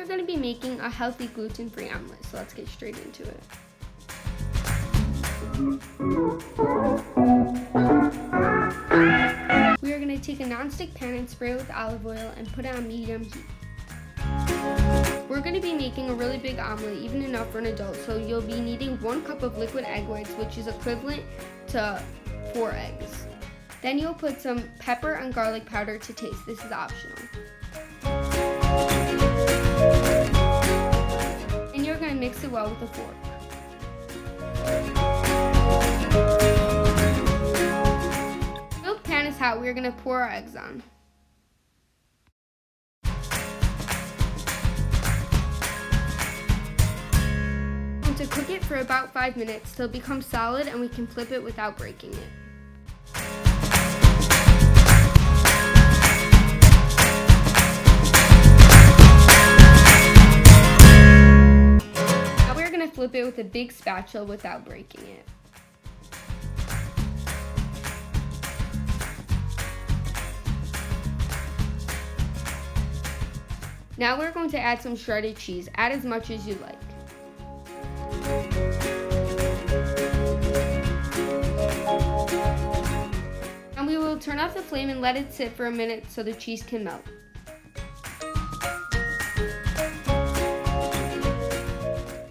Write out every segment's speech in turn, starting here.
going to be making a healthy gluten-free omelet, so let's get straight into it. We are going to take a non-stick pan and spray it with olive oil and put it on medium heat. We're going to be making a really big omelet, even enough for an adult, so you'll be needing 1 cup of liquid egg whites, which is equivalent to 4 eggs. Then you'll put some pepper and garlic powder to taste. This is optional. And you're going to mix it well with a fork. Until the pan is hot, we're going to pour our eggs on. To cook it for about 5 minutes till it becomes solid and we can flip it without breaking it. Now we're going to flip it with a big spatula without breaking it. Now we're going to add some shredded cheese. Add as much as you like. And we will turn off the flame and let it sit for a minute so the cheese can melt.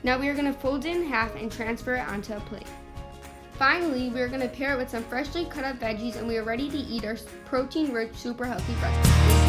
Now we are going to fold it in half and transfer it onto a plate. Finally, we are going to pair it with some freshly cut up veggies and we are ready to eat our protein-rich, super healthy breakfast.